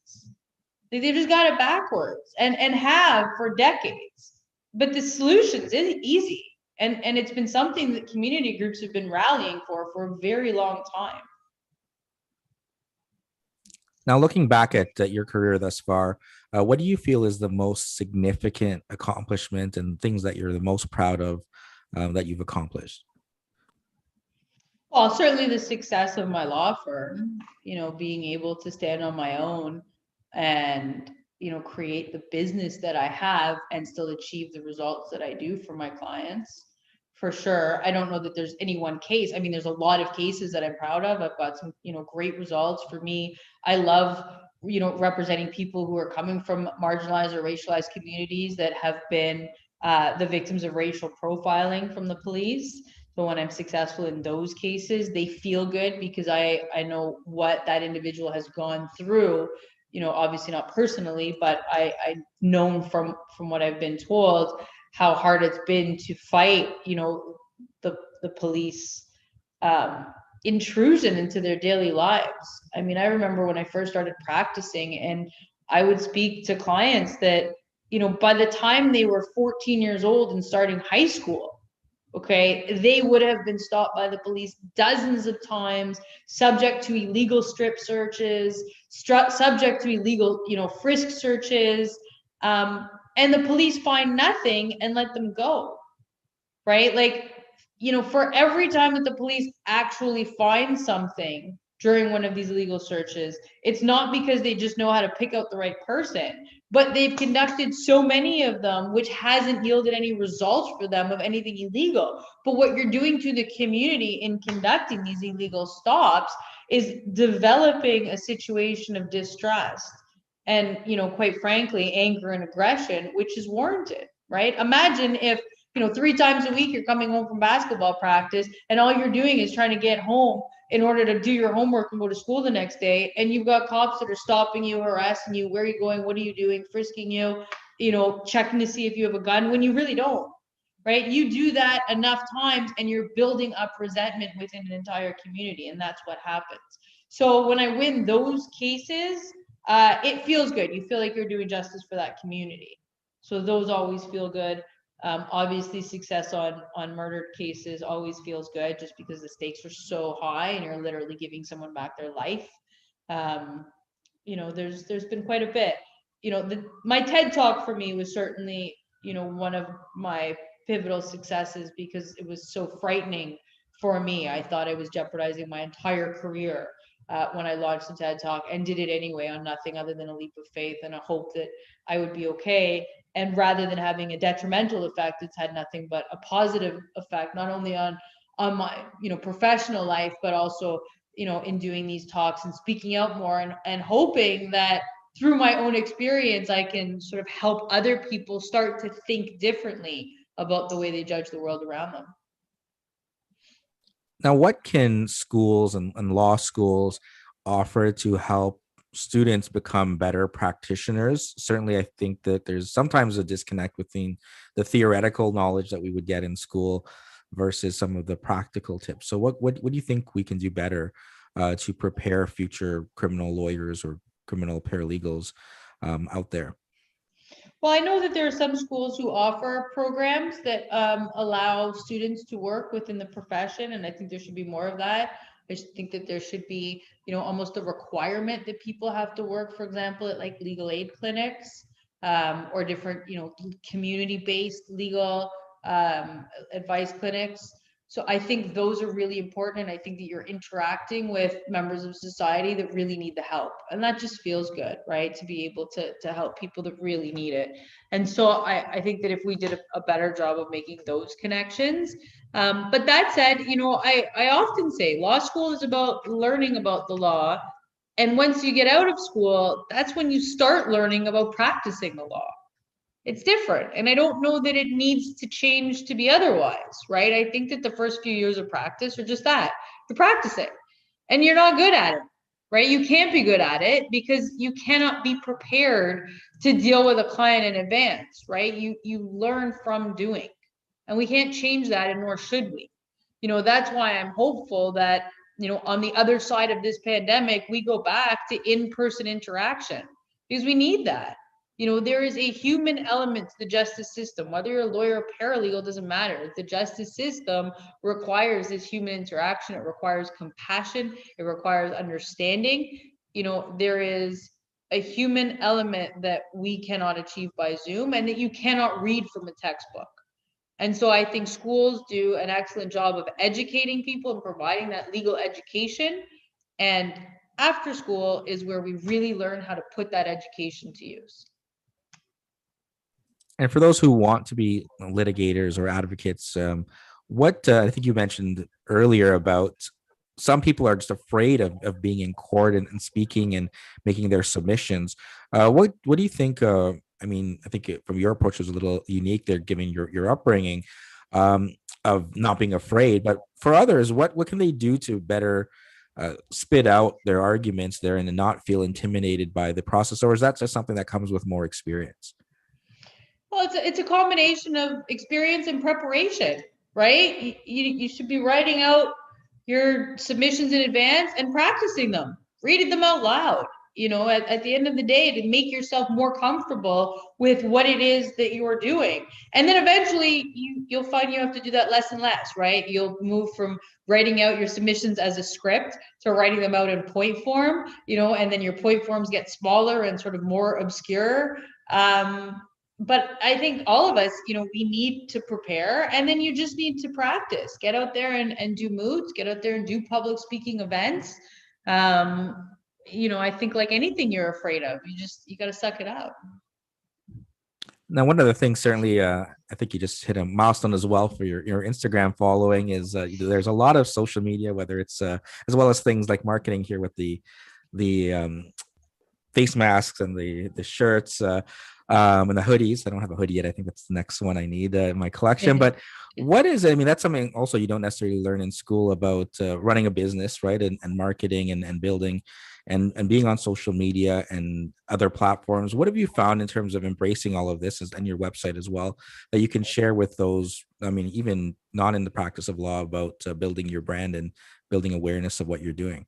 They've just got it backwards and have for decades. But the solutions isn't easy. And it's been something that community groups have been rallying for a very long time. Now, looking back at your career thus far, what do you feel is the most significant accomplishment and things that you're the most proud of that you've accomplished? Well, certainly the success of my law firm, being able to stand on my own and, create the business that I have and still achieve the results that I do for my clients. For sure. I don't know that there's any one case. I mean, there's a lot of cases that I'm proud of. I've got some, great results for me. I love, representing people who are coming from marginalized or racialized communities that have been the victims of racial profiling from the police. So when I'm successful in those cases, they feel good because I know what that individual has gone through, obviously not personally, but I known from what I've been told how hard it's been to fight, the police intrusion into their daily lives. I mean, I remember when I first started practicing and I would speak to clients that, by the time they were 14 years old and starting high school, okay, they would have been stopped by the police dozens of times, subject to illegal strip searches, subject to illegal, frisk searches, and the police find nothing and let them go, right? Like, for every time that the police actually find something during one of these illegal searches, it's not because they just know how to pick out the right person, but they've conducted so many of them, which hasn't yielded any results for them of anything illegal. But what you're doing to the community in conducting these illegal stops is developing a situation of distrust and, quite frankly, anger and aggression, which is warranted, right? Imagine if 3 times a week you're coming home from basketball practice and all you're doing is trying to get home in order to do your homework and go to school the next day, and you've got cops that are stopping you, harassing you, where are you going, what are you doing, frisking you, checking to see if you have a gun when you really don't, right? You do that enough times and you're building up resentment within an entire community, and that's what happens. So when I win those cases, it feels good. You feel like you're doing justice for that community. So those always feel good. Obviously, success on murder cases always feels good just because the stakes are so high and you're literally giving someone back their life. There's been quite a bit. my TED Talk for me was certainly, one of my pivotal successes because it was so frightening for me. I thought I was jeopardizing my entire career when I launched the TED Talk, and did it anyway on nothing other than a leap of faith and a hope that I would be okay. And rather than having a detrimental effect, it's had nothing but a positive effect, not only on my, professional life, but also, in doing these talks and speaking out more, and hoping that through my own experience, I can sort of help other people start to think differently about the way they judge the world around them. Now, what can schools and law schools offer to help students become better practitioners? Certainly, I think that there's sometimes a disconnect between the theoretical knowledge that we would get in school versus some of the practical tips. So, what do you think we can do better to prepare future criminal lawyers or criminal paralegals out there? Well, I know that there are some schools who offer programs that allow students to work within the profession, and I think there should be more of that. I just think that there should be, almost a requirement that people have to work, for example, at like legal aid clinics, or different, community-based legal advice clinics. So I think those are really important. And I think that you're interacting with members of society that really need the help. And that just feels good, right? To be able to help people that really need it. And so I think that if we did a better job of making those connections. But that said, I often say law school is about learning about the law. And once you get out of school, that's when you start learning about practicing the law. It's different. And I don't know that it needs to change to be otherwise, right? I think that the first few years of practice are just that. You're practicing and you're not good at it, right? You can't be good at it because you cannot be prepared to deal with a client in advance, right? You learn from doing. And we can't change that, and nor should we. That's why I'm hopeful that, on the other side of this pandemic, we go back to in-person interaction because we need that. There is a human element to the justice system. Whether you're a lawyer or paralegal, doesn't matter. The justice system requires this human interaction. It requires compassion. It requires understanding. There is a human element that we cannot achieve by Zoom, and that you cannot read from a textbook. And so I think schools do an excellent job of educating people and providing that legal education. And after school is where we really learn how to put that education to use. And for those who want to be litigators or advocates, what I think you mentioned earlier about some people are just afraid of being in court and speaking and making their submissions. What do you think? I mean, I think from your approach was a little unique there, given your upbringing of not being afraid. But for others, what can they do to better spit out their arguments there and not feel intimidated by the process? Or is that just something that comes with more experience? Well, it's a combination of experience and preparation, right? You should be writing out your submissions in advance and practicing them, reading them out loud. At the end of the day, to make yourself more comfortable with what it is that you're doing. And then eventually you'll find you have to do that less and less, right? You'll move from writing out your submissions as a script to writing them out in point form, and then your point forms get smaller and sort of more obscure. But I think all of us, we need to prepare, and then you just need to practice. Get out there and do moots, get out there and do public speaking events. I think like anything you're afraid of, you got to suck it out. Now, one of the things certainly, I think you just hit a milestone as well for your Instagram following is there's a lot of social media, whether it's as well as things like marketing here with the face masks and the shirts and the hoodies. I don't have a hoodie yet. I think that's the next one I need in my collection. But what is it? I mean, that's something also you don't necessarily learn in school about running a business, right? And marketing and building and being on social media and other platforms. What have you found in terms of embracing all of this and your website as well that you can share with those, I mean, even not in the practice of law, about building your brand and building awareness of what you're doing?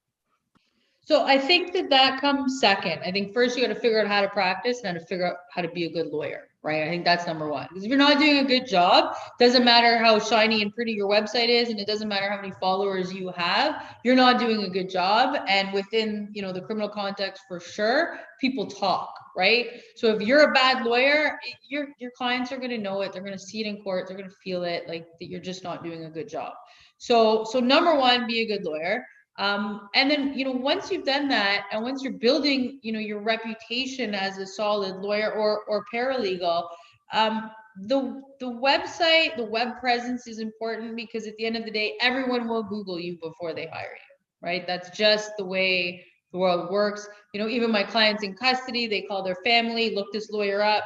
So I think that comes second. I think first you got to figure out how to practice and how to figure out how to be a good lawyer, right? I think that's number one. Because if you're not doing a good job, doesn't matter how shiny and pretty your website is, and it doesn't matter how many followers you have, you're not doing a good job. And within, the criminal context, for sure, people talk, right? So if you're a bad lawyer, your clients are going to know it. They're going to see it in court. They're going to feel it, like that you're just not doing a good job. So number one, be a good lawyer. And then, once you've done that, and once you're building, your reputation as a solid lawyer or paralegal, the website, the web presence is important, because at the end of the day, everyone will Google you before they hire you, right? That's just the way the world works. Even my clients in custody, they call their family, look this lawyer up,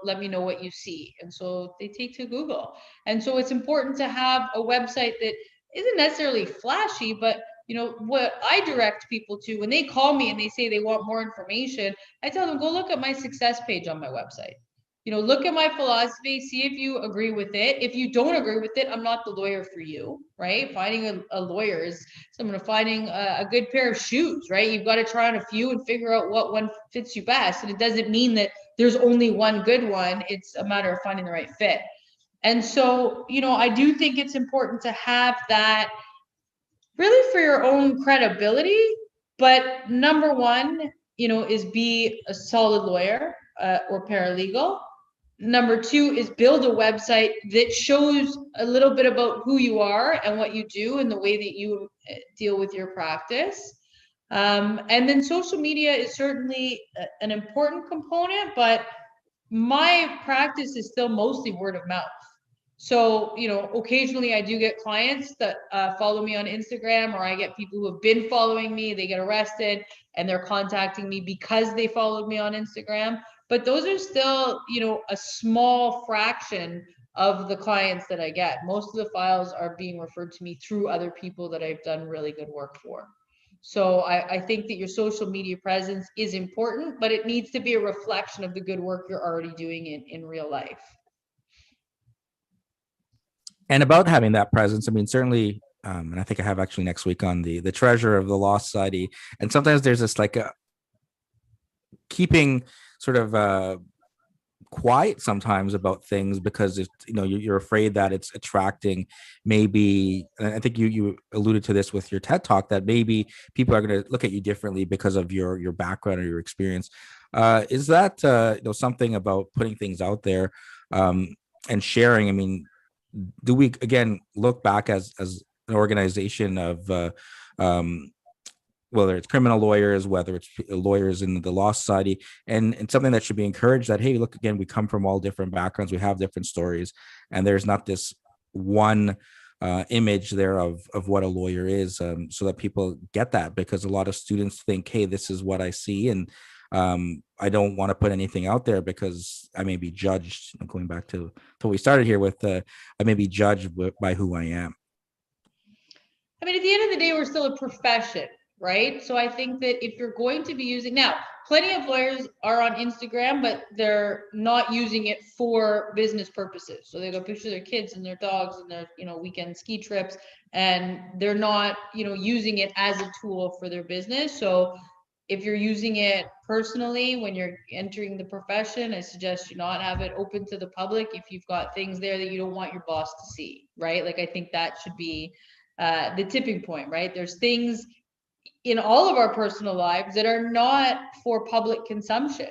let me know what you see. And so they take to Google. And so it's important to have a website that isn't necessarily flashy, but what I direct people to when they call me and they say they want more information, I tell them, go look at my success page on my website. Look at my philosophy, see if you agree with it. If you don't agree with it, I'm not the lawyer for you, right? Finding a lawyer is someone finding a good pair of shoes, right? You've got to try on a few and figure out what one fits you best. And it doesn't mean that there's only one good one. It's a matter of finding the right fit. And so, I do think it's important to have that really for your own credibility. But number one, is be a solid lawyer or paralegal. Number two is build a website that shows a little bit about who you are and what you do and the way that you deal with your practice. And then social media is certainly an important component, but my practice is still mostly word of mouth. So, occasionally I do get clients that follow me on Instagram, or I get people who have been following me, they get arrested and they're contacting me because they followed me on Instagram. But those are still, a small fraction of the clients that I get. Most of the files are being referred to me through other people that I've done really good work for. So I think that your social media presence is important, but it needs to be a reflection of the good work you're already doing in real life. And about having that presence, I mean, certainly, and I think I have actually next week on the treasurer of the Law Society. And sometimes there's this like a keeping sort of quiet sometimes about things because it's, you're afraid that it's attracting maybe, and I think you alluded to this with your TED talk, that maybe people are going to look at you differently because of your background or your experience. Is that something about putting things out there and sharing? I mean, do we again look back as an organization of whether it's criminal lawyers, whether it's lawyers in the Law Society, and something that should be encouraged, that, hey, look, again, we come from all different backgrounds, we have different stories, and there's not this one image there of what a lawyer is, so that people get that, because a lot of students think, hey, this is what I see, and I don't want to put anything out there because I may be judged. Going back to what we started here with, I may be judged by who I am. I mean, at the end of the day, we're still a profession, right? So I think that if you're going to be using, now, plenty of lawyers are on Instagram, but they're not using it for business purposes. So they go picture their kids and their dogs and their, weekend ski trips, and they're not, using it as a tool for their business. So if you're using it personally when you're entering the profession, I suggest you not have it open to the public if you've got things there that you don't want your boss to see, right? Like, I think that should be the tipping point, right? There's things in all of our personal lives that are not for public consumption.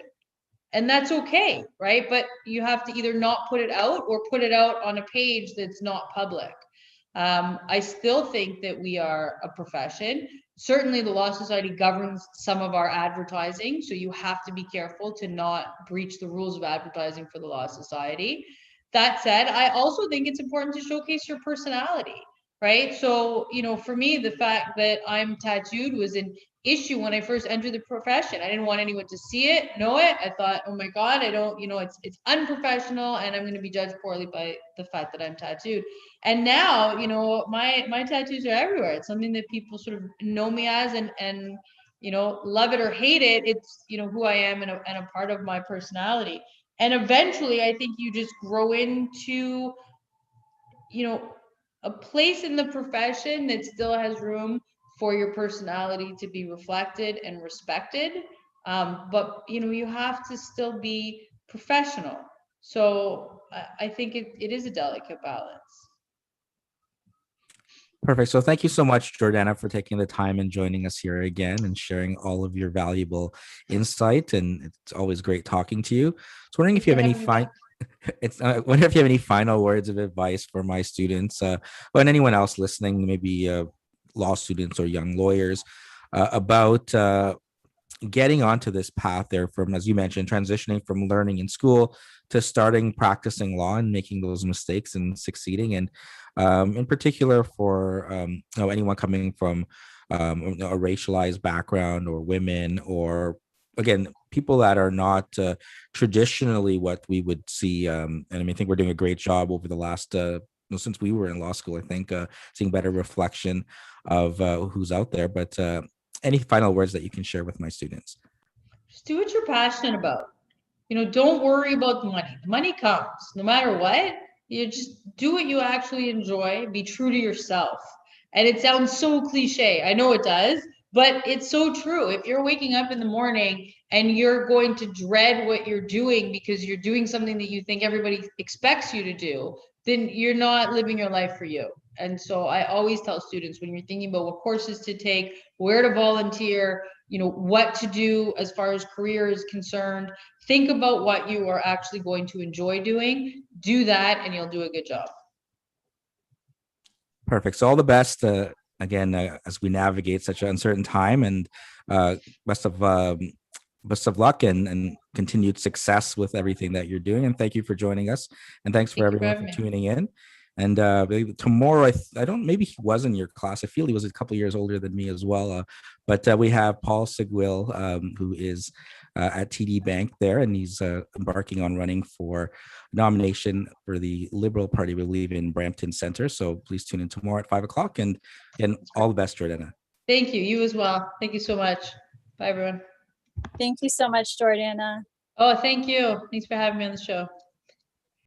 And that's okay, right? But you have to either not put it out or put it out on a page that's not public. I still think that we are a profession. Certainly the Law Society governs some of our advertising, so you have to be careful to not breach the rules of advertising for the Law Society. That said, I also think it's important to showcase your personality, right? So, for me, the fact that I'm tattooed was an issue when I first entered the profession. I didn't want anyone to see it, know it. I thought, oh my God, I don't, it's unprofessional and I'm going to be judged poorly by the fact that I'm tattooed. And now, my tattoos are everywhere. It's something that people sort of know me as, and love it or hate it. It's, who I am and a part of my personality. And eventually I think you just grow into, a place in the profession that still has room for your personality to be reflected and respected. But you have to still be professional. So I think it is a delicate balance. Perfect. So thank you so much, Jordana, for taking the time and joining us here again and sharing all of your valuable insight. And it's always great talking to you. So wondering if Thanks you for have any having me back. it's wonder if you have any final words of advice for my students, or anyone else listening, maybe law students or young lawyers, about getting onto this path there from, as you mentioned, transitioning from learning in school to starting practicing law and making those mistakes and succeeding. And in particular for anyone coming from a racialized background, or women, or again, people that are not traditionally what we would see. And I mean, I think we're doing a great job over the last since we were in law school, I think seeing better reflection of who's out there. But any final words that you can share with my students? Just do what you're passionate about. Don't worry about the money. The money comes no matter what. You just do what you actually enjoy, be true to yourself. And it sounds so cliche. I know it does, but it's so true. If you're waking up in the morning and you're going to dread what you're doing because you're doing something that you think everybody expects you to do, then you're not living your life for you. And so I always tell students, when you're thinking about what courses to take, where to volunteer, what to do as far as career is concerned, think about what you are actually going to enjoy doing. Do that and you'll do a good job. Perfect. So all the best again as we navigate such an uncertain time, and uh, best of best of luck and continued success with everything that you're doing. And thank you for joining us. And thanks for Thank you for everyone having for me. tuning in. And maybe tomorrow, I don't, maybe he was in your class. I feel he was a couple years older than me as well. But we have Paul Sigwil, who is at TD Bank there, and he's embarking on running for nomination for the Liberal Party, we believe, in Brampton Center. So please tune in tomorrow at 5 o'clock. And again, all the best, Jordana. Thank you. You as well. Thank you so much. Bye, everyone. Thank you so much, Jordana. Oh, thank you. Thanks for having me on the show.